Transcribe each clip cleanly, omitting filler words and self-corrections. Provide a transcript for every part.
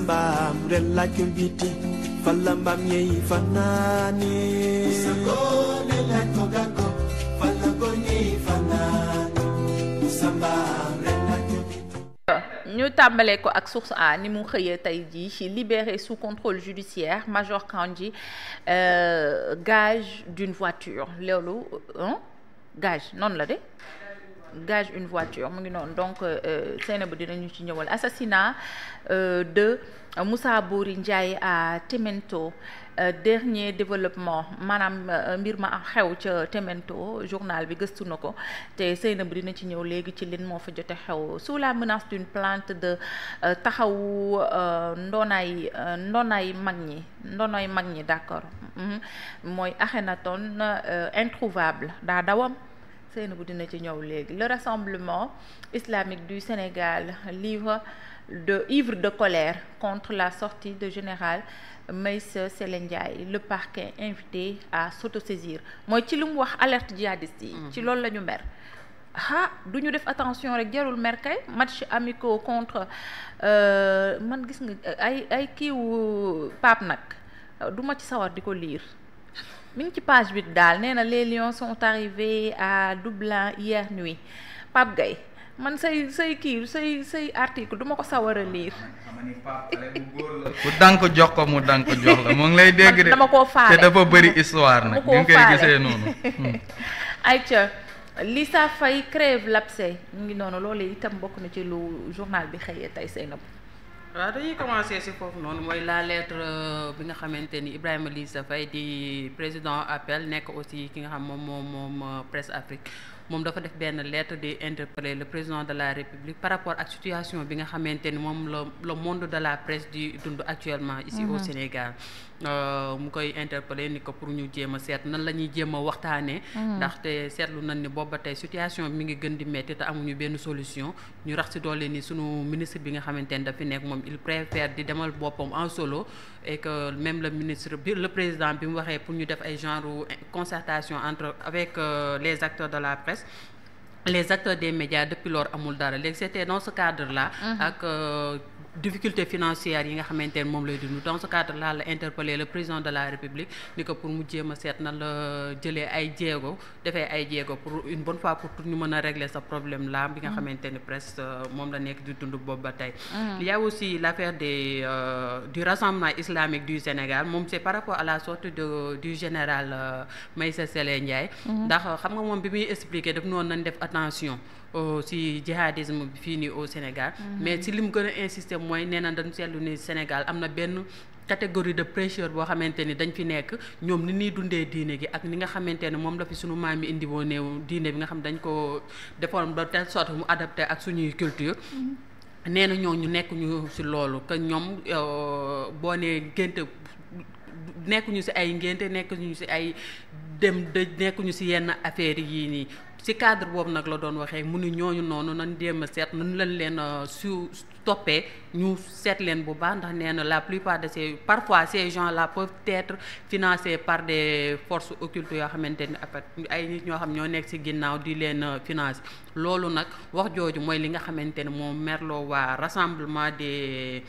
mbaam rel laajul biti falla mbaam yeey fanaane sagone laaj ko gàkko falla ko ñeey fanaane sa mbaam rel laajul biti. ñu tàmbalee ko ak source A ni mu xëyee tey jii ci libéré sous contrôle judiciaire Major Kandji gage d'une voiture loolu gage noonu la de gage une voiture mu ngi noonu donc Seynabou dinañu ci ñëwal. Assassinat de Moussa Bory Ndiaye à Temento, dernier développement maanaam mbir ma xew ca Temento journal bi gëstu na ko te Seynabou dina ci ñëw léegi ci lin moo fa jote xew. Sous la menace d'une plainte de taxawu ndonaay mag ñi d'accord mooy Akhenaton introuvable daa dawam. Seynabou dina ci ñëw léegi. Le Rassemblement islamique du Sénégal ivre de colère contre la sortie de général Meïssa Sélé Ndiaye, le parquet invité à s'autosaisir mooy ci lu mu wax alerte djihadiste yi. ci loolu la ñu mer. du ñu def attention rek jarul mer kay match amicaux contre man gis nga ay kiiwu Pape nag du ma ci sawar di ko lire. mi ngi ci page 8 daal nee na les Lions sont arrivés à Dublin hier nuit. Pape Gueye man say article du ma ko sawar a lire. ku dank jox ko mu dank jox la mu ngi lay dégg de. dama koo faale te dafa bëri histoire nag. ñu ngi koy gisee noonu. ayca Lissa Faye crève l'abcès mu ngi noonu loolu itam bokk na ci lu journal bi xëyee tey Seynabou. waaw dañuy commencer ci foofu noonu mooy la lettre bi nga xamante ni Ibrahima Lissa Faye di président appel nekk aussi ki nga xam moom Presse Afrique moom dafa def benn lettre di interpeller le président de la République par rapport ak situation bi nga xamante ni moom le monde de la presse di dund actuellement ici au Sénégal. mu koy interpeller ni ko pour ñu jéem a seet nan la ñuy jéem a waxtaanee. ndaxte seetlu nañ ni boobu ba tey situation bi mi ngi gën di metti te amuñu benn solution ñu rax ci doole ni sunu ministre bi nga xamante ni dafi nekk moom il préfère di demal boppam en solo et que même le président bi mu waxee pour ñu def ay genre concertation avec les acteurs de la presse. Les acteurs des médias depuis lors amul dara léegi c'était dans ce cadre là. ak difficulté financière yi nga xamante ne moom lay dund dans ce cadre là la interpellé le président de la République ni ko pour mu jéem a seet nan la jëlee ay jéego defee ay jéego pour une bonne fois pour tout ñu mën a régler ce problème là bi nga xamante ne presque moom la nekk di dund boobu ba tey. Il y a aussi l'affaire du Rassemblement islamique du Sénégal moom c'est par rapport à la sortie du général Meïssa Sélé Ndiaye. ndax xam nga moom bi muy expliquer daf noonu nañ def attention ci djihadisme bi fii nii au Sénégal. mais ci li mu gën a insister mooy nee na dañ seetlu ni Sénégal am na benn catégorie de prêcheurs boo xamante ni dañ fi nekk ñoom ni ñuy dundee diine gi ak ni nga xamante ne moom la fi sunu maam yi indi woon néew diine bi nga xam dañ ko defoon ba telle sorte mu adapté ak suñuy culture. nee na ñooñu nekk ñu ci loolu que ñoom boo nee génte nekkuñu ci ay ngénte nekkuñu ci ay dem dëj nekkuñu ci yenn affaires yii nii. ci cadre boobu nag la doon waxee mu ni ñooñu noonu nañ jéem a seet nañ leen toppee ñu seet leen bu baax ndax nee na la plupart de ces gens là peuvent être financés par des forces occultes yoo xamante ni ay nit ñoo xam ñoo nekk ci ginnaaw di leen financer loolu nag wax jooju mooy li nga xamante ne moom merloo waa rassemblement des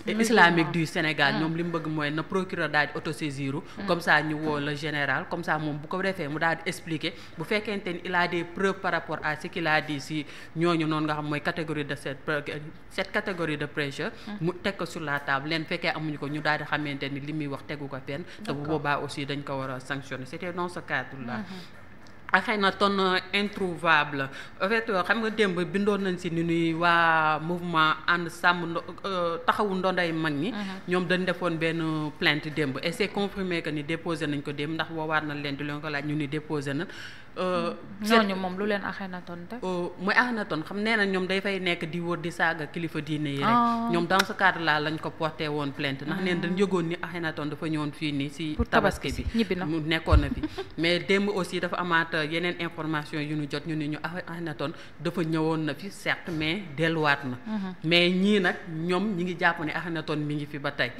islamique du Sénégal ñoom li mu bëgg mooy na procureur daal di autosaisiru comme ça ñu woo le général comme ça moom bu ko defee mu daal di expliquer bu fekkente ni il a des preuves par rapport à ce qu'il a dit si ñooñu noonu nga xam mooy catégorie de cette catégorie de prêcheurs mu teg ko sur la table leen fekkee amuñu ko ñu daal di xamante ni li muy wax tegu ko fenn te bu boobaa aussi dañ ko war a sanctionner c'était dans ce cadre là. Akhenaton introuvable en fait xam nga démb bindoon nañ ci ni nuy waa mouvement ànd sàmm taxawu ndonday mag ñi ñoom dañ defoon benn plainte démb et c'est confirmé que ni déposé nañ ko démb ndax woowaat nañ leen di leen ko laaj ñu ni déposé na ñooñu moom lu leen Akhenaton def mooy Akhenaton xam nee na ñoom day fay nekk di wër di saaga kilifa diine yi rek ñoom dans ce cadre là lañ ko porté woon plainte ndax neen dañ yëgoon ni Akhenaton dafa ñëwoon fii nii ci tabaski bi mu nekkoon na fi mais démb aussi dafa amaat yeneen information yu ñu jot ñu ni ñu Akhenaton dafa ñëwoon na fi certes mais delluwaat na mais ñii nag ñoom ñi ngi jàpp ne Akhenaton mi ngi fi ba tey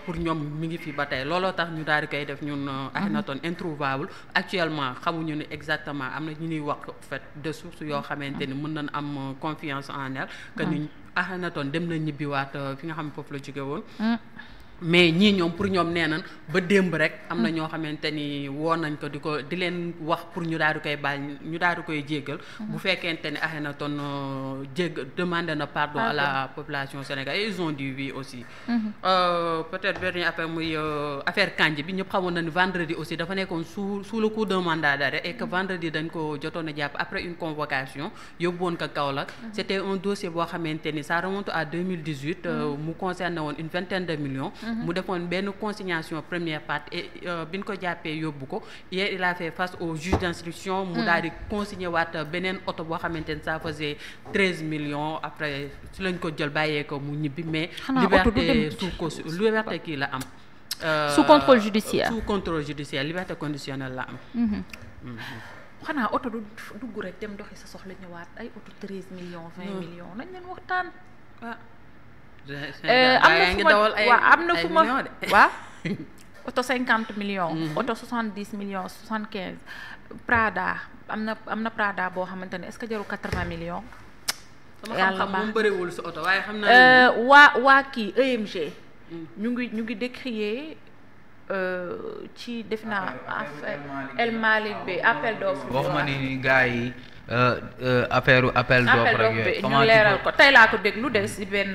pour ñoom mi ngi fi ba tey looloo tax ñu daal di koy def ñun Akhenaton introuvable actuellement xamuñu ne exactement am na ñu ñuy wax fait de source yoo xamante ni mën nañ am confiance en elle que ni Akhenaton dem na ñibbiwaat fi nga xam ne foofu la jóge woon mais ñii ñoom pour ñoom nee nañ ba démb rek am na ñoo xamante ni woo nañ ko di leen wax pour ñu daal di koy baal ñu daal di koy jéggal bu fekkente ni Akhenaton demandé na pardon à la population sénégalaise ils ont dit oui aussi peut-être dernière affaire muy affaire Kandji bi ñëpp xamoon na ni vendredi aussi dafa nekkoon sous le coup d'un mandat d'arrêt et que vendredi dañ ko jotoon a jàpp après une convocation yóbbuwoon ko Kaolack c'était un dossier boo xamante ni ça remonte à 2018 mu concerné woon une vingtaine de millions mu defoon benn consignation première partie et bi ñu ko jàppee yóbbu ko hier il a fait face au juge d'instruction mu daal di consigné waat beneen oto boo xamante ni ça faisait 13 millions après su lañ ko jël bàyyee ko mu ñibbi mais liberté kii la am sous contrôle judiciaire liberté conditionnelle la am xanaa oto du dugg rek dem doxi sa soxla ñëwaat ay oto 13 millions 20 millions nañ leen waxtaan am na fu ma waaw oto 50 millions oto 70 millions 75 Prada am na Prada boo xamante ne est-ce que jarul 80 millions yàlla moom bëriwul sa oto waaye xam naa waa kii EMG ñu ngi décrier ci def naa El Malick bi appel d'offre wax ma ni gars yi appel d'offre rek yooyu ñu leeral ko tey laa ko déglu de si benn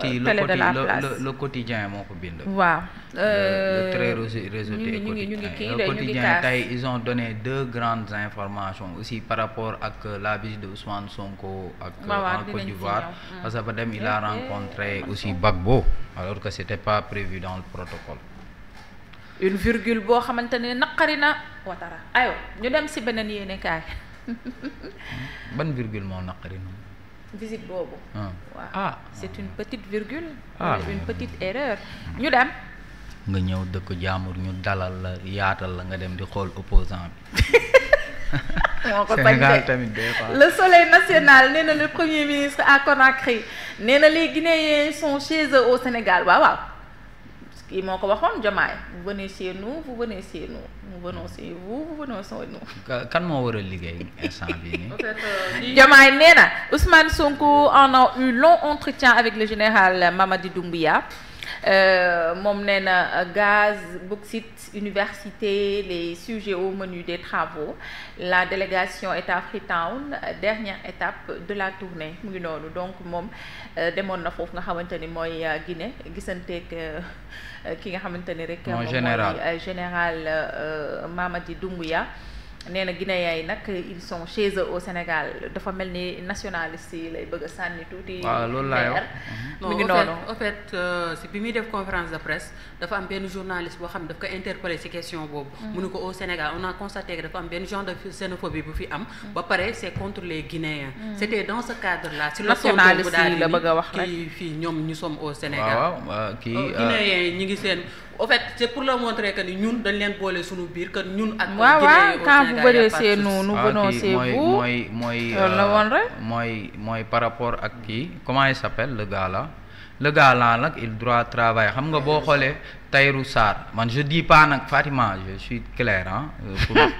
télé de la place le quotidien moo ko bind waaw le très réseauté quotidien le quotidien tey ils ont donné 2 grandes informations aussi par rapport ak la visite de Ousmane Sonko ak en Côte d'Ivoire parce que ba dem il a rencontré aussi Gbagbo alors que c'était pas prévu dans le protocole une virgule boo xamante ne naqari na Ouattara ayo ñu dem si beneen yéene kaay ban virgule moo naqari na visite boobu waaw c'est une petite virgule une petite erreur ñu dem nga ñëw dëkk jaamur ñu dalal la yaatal la nga dem di xool opposant bi moo ko Sénégal tamit des fois le soleil national nee na le premier ministre à Conakry nee na les Guinéens sont chez eux au Sénégal waaw kii moo ko waxoon Diomaye vous venez chez nous vous venez chez nous nous venons chez vous vous venez chez nous. kan moo war a liggéey instant bii nii. Diomaye nee na Ousmane Sonko en a eu long entretien avec le général Mamadi Doumbouya moom nee na gaz bauxite université les sujets au menu des travaux la délégation est à Freetown dernière étape de la tournée mu ngi noonu donc moom demoon na foofu nga xamante ni mooy Guinée gisanteeg ki nga xamante ni rek moom mooy général Mamadi Doumbouya nee na Guinéens yi nag ils sont chez eux au Sénégal dafa mel ni nationalistes yi lay bëgg a sànni tuuti. waaw loolu laa wax mu ngi noonu en fait si bi muy def conférence de presse dafa am benn journaliste boo xam ne daf ko interpellé ci question boobu. mu ne ko au Sénégal on a constaté que dafa am benn genre de xénophobie bu fi am. ba pare c'est contre les Guinéens. c'était dans ce cadre là. si nationaliste yi la bëgg a wax rek kii fii ñoom ñu sommes au Sénégal. waaw kii Guinéens yi ñu ngi seen. en fait c'est pour leur montrer que ni ñun dañ leen boole suñu biir que ñun ak quand vous venez chez nous nous venons chez vous mooy par rapport ak kii comment il s'appelle le gars là nag il doit travailler xam nga boo xoolee Tahirou Sarr man je dis pas nag Fatima je suis clair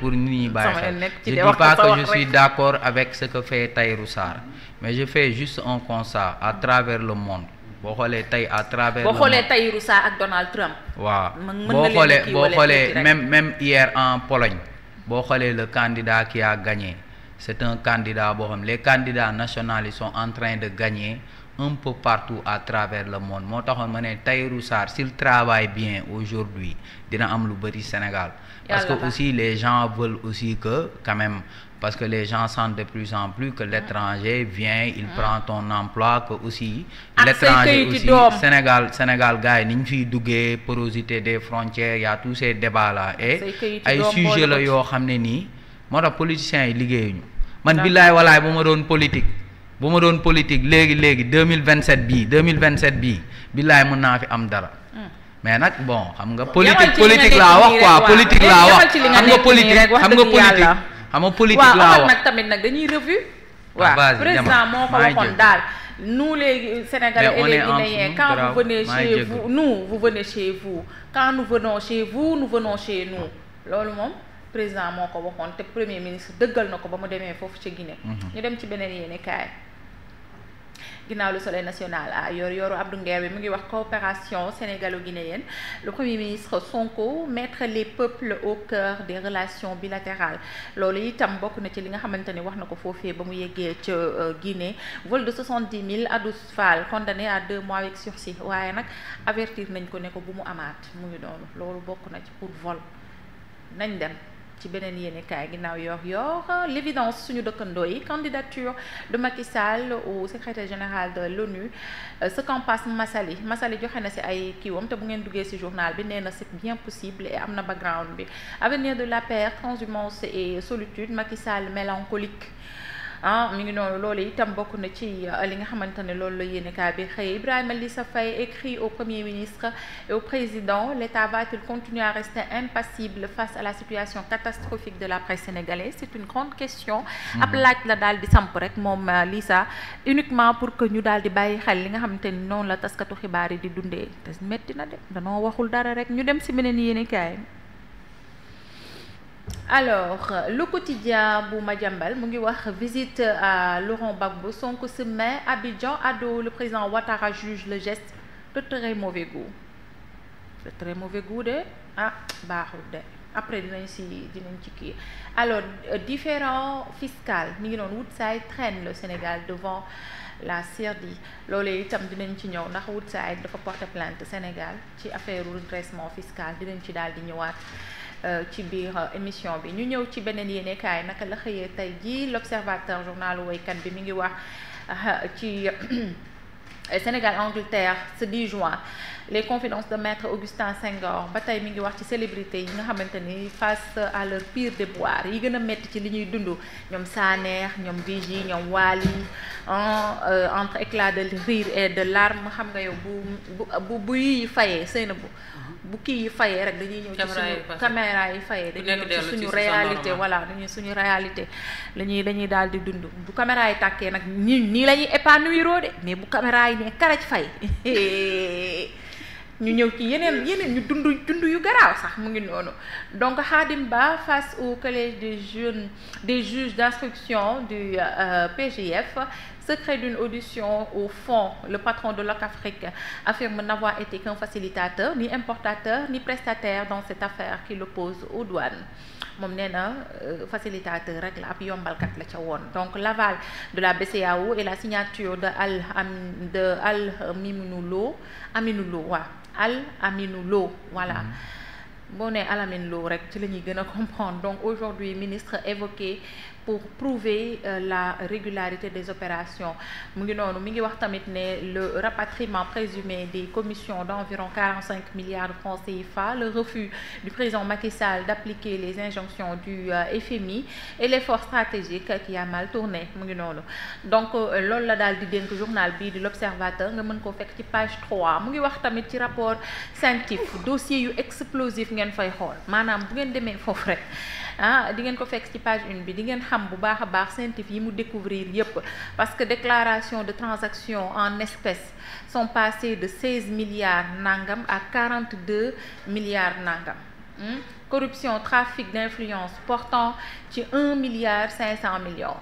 pour nit ñi bàyyi xel je dis pas que je suis d'accord avec ce que fait Tahirou Sarr mais je fais juste un constat à travers le monde boo xoolee tey à travers boo xoolee Tahirou Sarr ak Donald Trump. waaw boo xoolee même hier en Pologne boo xoolee le candidat qui a gagné c'est un candidat boo xam les candidats nationaux ils sont en train de gagner un peu partout à travers le monde moo taxoon ma ne Tahirou Sarr s'il travaille bien aujourd'hui dina am lu bari Sénégal parce que aussi les gens veulent aussi que quand même parce que les gens sentent de plus en plus que l'étranger vient il prend ton emploi que aussi l'étranger aussi Sénégal gars yi ni ñu fiy duggee porosité des frontières y a tous ces débats là et ay sujet la yoo xam ne nii moo tax politiciens yi liggéeyuñu man billaay walaay bu ma doon politique léegi 2027 bii billaay mën naa fi am dara mais nag bon xam nga politique laa wax quoi politique laa wax xam nga politique xam nga politique laa wax nag tamit nag dañuy revue. waaw président moo ko waxoon daal. nous les Sénégalais et les Guinéens quand vous venez chez vous nous vous venez chez vous quand nous venons chez vous nous venons chez nous loolu moom président moo ko waxoon te premier ministre dëggal na ko ba mu demee foofu ca Guinée. ñu dem ci beneen yéene kaay. ginnaaw le Soleil national à yoru Abdou Nguer bi mu ngi wax coopération sénégalo-guinéenne le premier ministre Sonko mettre les peuples au cœur des relations bilatérales loolu itam bokk na ci li nga xamante ni wax na ko foofee ba mu yeggee ca Guinée vol de 70 000 Adous Fall condamné à 2 mois avec sursis waaye nag avertir nañ ko ne ko bu mu amaat mu ngi doonu loolu bokk na ci pour vol nañ dem ci beneen yéene kaay ginnaaw yor l'évidence suñu dëkkandoo yi candidature de Macky Sall au secrétaire général de l'ONU ce qu'en passe Massaly joxe na ci ay kiiwam te bu ngeen duggee ci journal bi nee na c'est bien possible et am na background bi avenir de l'APR transhumance et solitude Macky Sall mélancolique mi ngi noonu loolu itam bokk na ci li nga xamante ne loolu la yéenekaay bi xëy Ibrahima Lissa Faye écrit au Premier ministre et au Président l'État va-t-il continuer à rester impassible face à la situation catastrophique de la presse sénégalaise c'est une grande question ab laaj la daal di samp rek moom Lissa uniquement pour que ñu daal di bàyyi xel li nga xamante ni noonu la taskatu xibaar yi di dundee te metti na de danoo waxul dara rek ñu dem ci beneen yéenekaay. Alors le quotidien bu Madiambal mu ngi wax visite à Laurent Gbagbo Sonko ce mai Abidjan ado le président Ouattara juge le geste de très mauvais goût de baaxul de après dinañ ci kii alors différend fiscal mi ngi noonu Woodside traîne le Sénégal devant la CEDI loolu itam dinañ ci ñëw ndax Woodside dafa porter plainte Sénégal ci affaire redressement fiscal dinañ ci daal di ñëwaat ci biir émission bi ñu ñëw ci beneen yéenekaay naka la xëyee tey jii l'Observateur journalu woykat bi mi ngi wax ci Sénégal Angleterre ce 10 juin les confidences de maître Augustin Senghor ba tey mi ngi wax ci célébrité yi nga xamante ni face à leur pire déboire yi gën a métti ci li ñuy dund ñoom Sanex ñoom Vigie ñoom Wally entre éclat de rire et de larmes xam nga yow bu yi fayee sëyna bu kii yi fayee rek dañuy ñëw ci suñu caméra yi fayee dañuy ñëw ci suñu réalité voilà dañuy suñu réalité dañuy daal di dund bu caméra yi tàkkee nag nii la ñuy épanouir de mais bu caméra yi ne karaj fay ñu ñëw ci yeneen ñu dund yu garaaw sax mu ngi noonu donc Khadim Ba face au collège des juges d'instruction du PJF secret d'une audition au fond le patron de Locafrique affirme n'avoir été qu'un facilitateur ni importateur ni prestataire dans cette affaire qui l'oppose aux douanes moom nee na facilitateur rek la ab yombalkat la ca woon donc l'aval de la BCEAO et la signature de Al Aminou Lo voilà boo nee Al Aminou Lo rek ci la ñuy gën a comprendre donc aujourd'hui ministre évoqué pour prouver la régularité des opérations mu ngi noonu mi ngi wax tamit ne le rapatriement présumé des commissions d'environ 45 milliards de francs CFA le refus du président Macky Sall d'appliquer les injonctions du FMI et l'effort stratégique qui a mal tourné mu ngi noonu donc loolu la daal di dénk journal bii di l'Observateur nga mën koo fekk ci page 3 mu ngi wax tamit ci rapport CENTIF dossier yu explosif ngeen fay xool maanaam bu ngeen demee foofu rek di ngeen ko fekk ci page 1 bi di ngeen xam bu baax a baax CENTIF yi mu découvrir yépp parce que déclaration de transactions en espèces sont passées de 16 milliards nangam à 42 milliards nangam corruption trafic d'influence portant ci 1 milliard 500 millions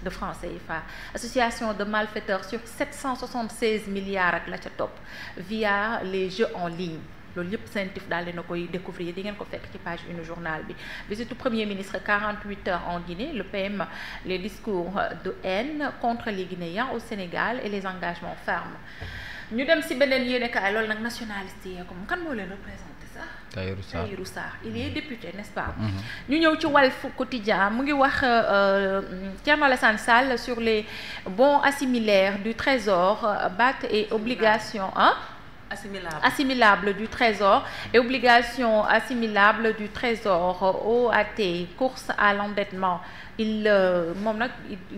de francs CFA association de malfaiteurs sur 776 milliards ak la ca topp via les jeux en ligne loolu yëpp CENTIF daal dina koy découvrir di ngeen ko fekk ci page 1 journal bi visite premier ministre 48 heures en Guinée le PM les discours de haine contre les Guinéens au Sénégal et les engagements fermes ñu dem ci beneen yéenekaay loolu nag nationaliste yi comme kan moo leen représenté sax Tahirou Sarr il est député n'est-ce pas ñu ñëw ci Walf Quotidien mu ngi wax Thierno Alassane Sall sur les bons assimilaires du Trésor BAT et obligations assimilable du Trésor et obligation assimilable du Trésor OAT course à l'endettement il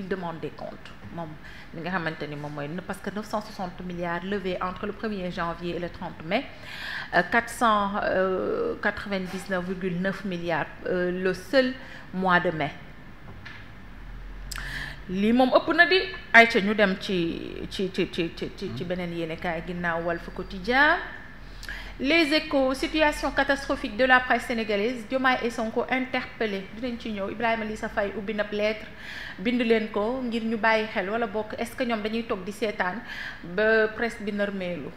demande des comptes moom li nga xamante ni moom mooy parce que 960 milliards levés entre le 1er janvier et le 30 mai 499,9 milliards le seul mois de mai. lii moom ëpp na di ay ca ñu dem ci beneen yéenekaay ginnaaw Walf Quotidien. Les Échos, situation catastrophique de la presse sénégalaise, Diomaye et Sonko interpellés dinañ ci ñëw. Ibrahima Lissa Faye ubbi na lettre bind leen ko ngir ñu bàyyi xel wala bokk est-ce que ñoom dañuy toog di seetaan ba presse bi nërmeelu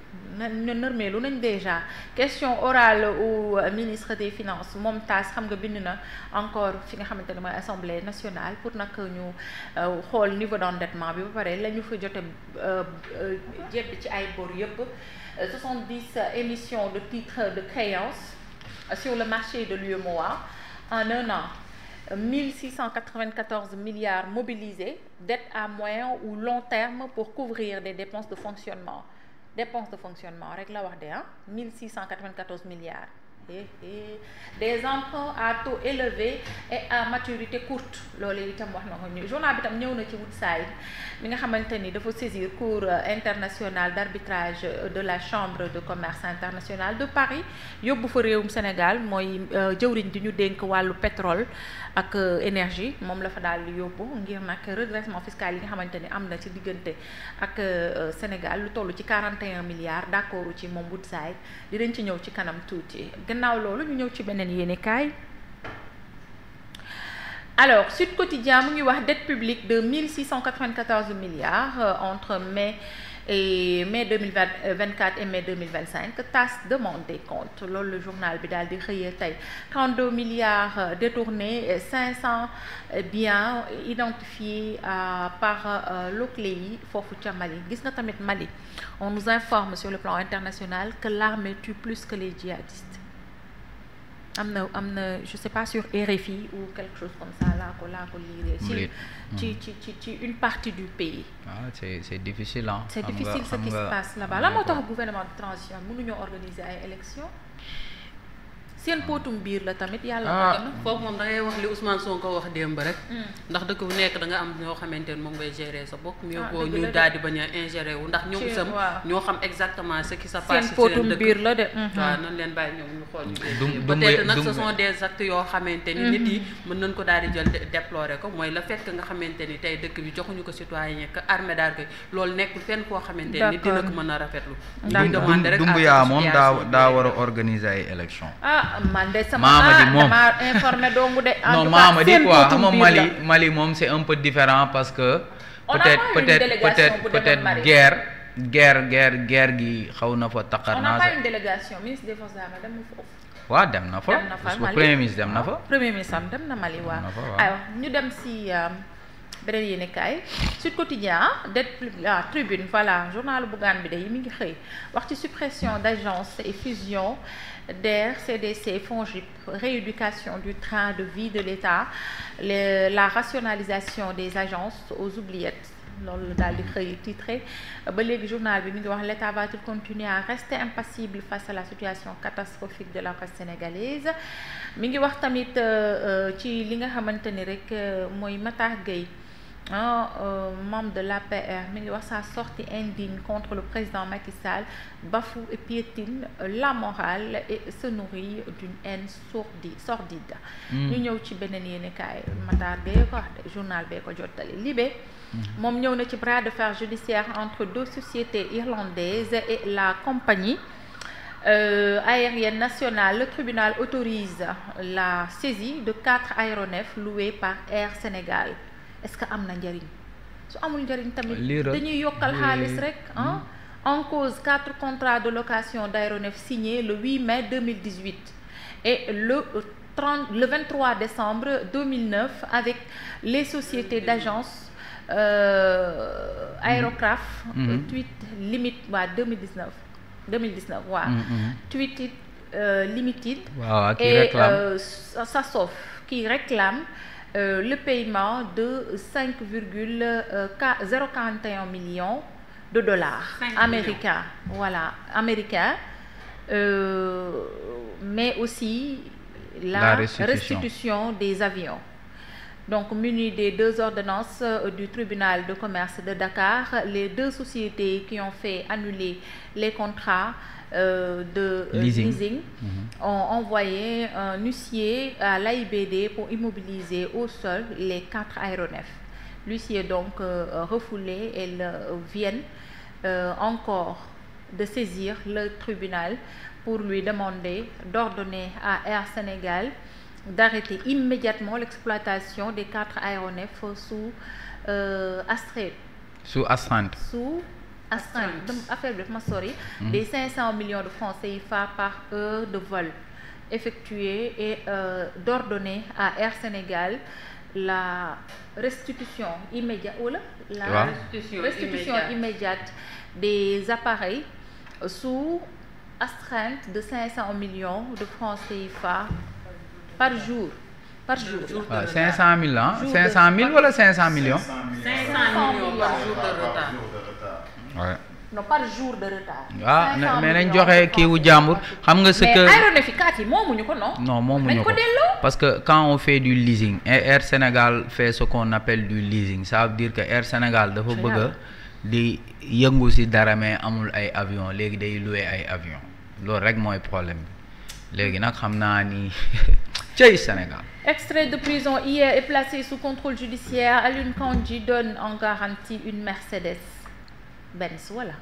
nañ déjà. Question orale au ministre des Finances moom Tass xam nga bind na encore fi nga xamante ne mooy Assemblée nationale pour nag ñu xool niveau d'endettement bi ba pare la ñu fa jote jebbi ci ay bor yëpp. 70 émissions de titres de créance sur le marché de l'UEMOA en un an. 1694 milliards mobilisés, dette à moyen ou long terme pour couvrir des dépenses de fonctionnement. Dépenses de fonctionnement, rek la wax de 1694 milliards. Des emprunts à taux élevés et à maturité courte loolu itam wax na ko ñu journal bi tam ñëw na ci Woodside mi nga xamante ni dafa saisir cour international d'arbitrage de la chambre de commerce internationale de Paris yóbbu fa réewum Sénégal mooy jëwriñ di ñu dénk wàllu pétrole ak énergie moom la fa daal di yóbbu ngir nag redressement fiscal yi nga xamante ni am na ci diggante ak Sénégal lu toll ci 41 milliards d'accord ci moom Woodside dinañ ci ñëw ci kanam tuuti. Gannaaw loolu ñu ñëw ci beneen yéenekaay. Alors Sud Quotidien mu ngi wax dette publique de 1694 milliards entre mai 2024 et mai 2025 Tass demande des comptes loolu le journal bi daal di xëyee tey 32 milliards détournés 500 biens identifiés par l'OCLEI foofu ca Mali gis nga tamit Mali on nous informe sur le plan international que l'armée tue plus que les djihadistes. am na je sais pas sur RFI ou quelque chose comme ça laa ko lire ci une partie du pays. C'est difficile c'est difficile ce qui se passe là-bas la moo tax gouvernement de transition mënuñoo organiser ay élections seen potum biir la tamit yàlla foofu moom da ngay wax li Ousmane Sonko wax démb rek ndax dëkk bu nekk da nga am ñoo xamante ne moom ngay gérer sa bopp mieux ko ñu daal di bañ a ingérer wu ndax ñoom isam ñoo xam exactement ce qui se passe seen potum biir la de waaw nañ leen bàyyi ñoom ñu xool peut-être nag ce sont des actes yoo xamante ni nit yi mën nañ ko daal di jël déplorer ko mooy le fait que nga xamante ni tey dëkk bi joxuñu ko citoyen que armée daal koy loolu nekkul fenn koo xamante ni nit dina ko mën a rafetlu ñu demandé rek Doumbouya moom daa war a organiser ay élections man de sama dama informé doomu de non Mamadi quoi xam nga Mali moom c'est un peu différent parce que peut-être guerre gi xaw na fa taqar naa. on n'a pas une délégation ministre des forces armées dem na foofu. waaw dem na fa parce que premier ministre dem na fa. premier ministre am dem na Mali waaw. aywa ñu dem si beneen yéenekaay Sud Quotidien Tribune voilà journal Bougane bi de yi mi ngi xëy wax ci suppression d'agences et fusion DER CDC FONGIP rééducation du train de vie de l'État la rationalisation des agences aux oubliettes loolu daal di xëy titré ba léegi journal bi mi ngi wax l'État va-t-il continuer à rester impassible face à la situation catastrophique de la presse sénégalaise mi ngi wax tamit ci li nga xamante ni rek mooy Matar Gueye membre de l'APR mi ngi wax sa sortie indigne contre le président Macky Sall bafoue et piétine la morale et se nourrit d'une haine sordide ñu ñëw ci beneen yéenekaay Matar Gueye ko wax journal bee ko jottali Libé moom ñëw na ci bras de fer judiciaire entre deux sociétés irlandaises et la compagnie aérienne nationale. Le tribunal autorise la saisie de 4 aéronefs loués par Air Sénégal. Est-ce que am na njariñ su amul njariñ tamit dañuy yokkal xaalis rek en cause 4 contrats de location d'aéronefs signés le 8 mai 2018 et le 23 décembre 2009 avec les sociétés d'agence Aérocraft Tweet Limit waa 2019 waaw Tweet Limited et Sasof qui réclame le paiement de 5,041 millions de dollars américains voilà américains mais aussi la restitution des avions Donc munis des 2 ordonnances du tribunal de commerce de Dakar, les 2 sociétés qui ont fait annuler les contrats de leasing ont envoyé un huissier à l'AIBD pour immobiliser au sol les 4 aéronefs. L'huissier donc refoulé, elles viennent encore de saisir le tribunal pour lui demander d'ordonner à Air Sénégal d'arrêter immédiatement l'exploitation des 4 aéronefs sous astreinte. Sous astreinte. Sous astreinte. Affaire bi dafa ma sori. Des 500 millions de francs CFA par heure de vol effectué et d'ordonner à Air Sénégal la restitution immédiate wala la restitution immédiate des appareils sous astreinte de 500 millions de francs CFA par jour. 500 000 ah 500 000 wala 500 millions. 500 millions par jour de retard. Ouais. Non, par jour de retard. Ah mais nañ joxe kii wu jàmbur xam nga ce que. mais aéronefikaat yi moomuñu ko non. non moomuñu ko parce que quand on fait du leasing et Air Sénégal fait ce qu'on appelle du leasing ça veut dire que Air Sénégal dafa bëgg a di yëngu ci dara mais amul ay avion léegi day louer ay avion loolu rek mooy problème bi léegi nag xam naa ni cey Sénégal. Extrait de prison hier est placé sous contrôle judiciaire. Alioune Kandji donne en garantie une Mercedes Benz voilà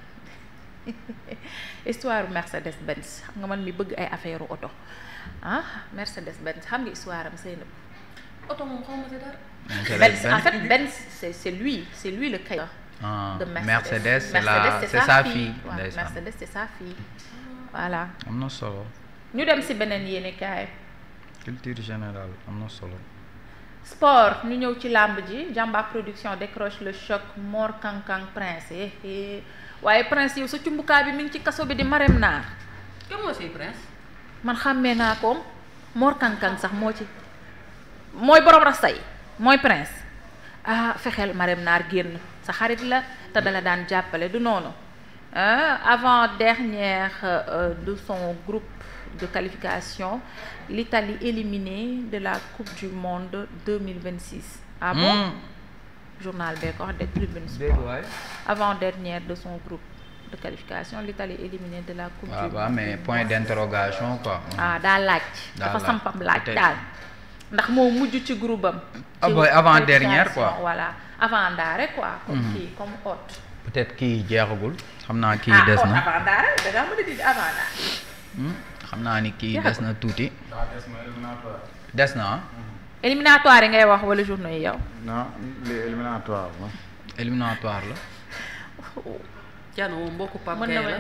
histoire Mercedes Benz xam nga man mi bëgg ay affaire oto ah Mercedes Benz xam nga histoire am seen oto moom xaw ma ci dara. Benz en fait Benz c'est lui le créateur de Mercedes c'est sa fille. Mercedes c'est sa fille voilà. am na solo. ñu dem ci beneen yéenekaay. culture générale am na solo. sport ñu ñëw ci làmb ji Jàmbaar production décroche le choc Mor Kankang Prince waaye Prince yow sa cumbukaay bi mi ngi ci kaso bi di Marème Naar. kan moo siy Prince. man xàmmee naa ko Mor Kankang sax moo ci mooy borom rasta yi mooy Prince fexeel Marème Naar génn sa xarit la te dala daan jàppale du noonu avant dernière de son groupe de qualification l'Italie éliminée de la Coupe du Monde 2026. Ah bon? Journal bee ko wax de Tribune Sport. Avant-dernière de son groupe de qualification l'Italie éliminée de la Coupe du Monde. waaw mais point d'interrogation quoi. daa laaj. dafa sampam laaj daal. ndax moo mujj ci groupe am. avant-dernière quoi. voilà avant ndaare quoi. comme kii comme hôte. peut-être kii jeexagul. xam naa kii des na avant ndaare da ngaa mën a di avant ndaare. xam naa ni kii des na tuuti. des na éliminatoire yi ngay wax wala journaux yi yow. non li éliminatoire la. éliminatoire la. Thierno moom mbokku Pape Gueye la.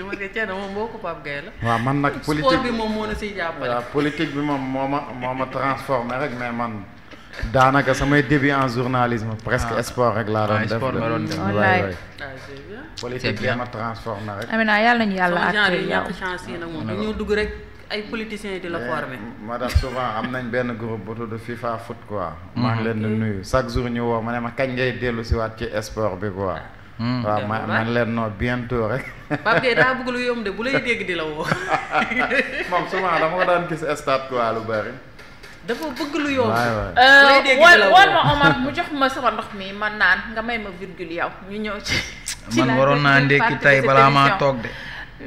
man de Thierno moom mbokku Pape Gueye la. waaw man nag politique sport bi moom moo na siy jàppale. waaw politique bi moom moo ma transformé rek mais man daanaka samay début en journalisme presque sport rek laa doon def. sport nga doon def wallaay. politique bi ma transformé rek. Amina yàlla nañu yàlla sama genre àttee yi yow. ñàkk chance yi nag moom dañoo dugg rek ay politiciens di la former. ma tax souvent am nañ benn groupe bu tudd FIFA foot quoi. maa ngi leen di nuyu chaque jour ñu woo ma ne ma kañ ngay dellu si waat ci sport bi quoi. waaw man leen non bientôt rek. Pape Gueye daa bëgg lu yomb de bu lay dégg di la woo. moom souvent dama ko daan gis stade quoi lu bari. dafa bëgg lu yomb. wool ma Omar mu jox ma sama ndox mi man naan nga may ma virgule yow ñu ñëw ci. man waroon naa ndékki tey balaa maa toog de.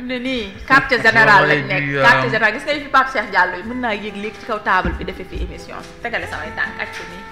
ne nii quartier général lañ nekk quartier général gis nga fi Pape Cheikh Diallo yi mën naa yéeg léegi ci kaw table bi defee fi émission tegale samay tànk ak nii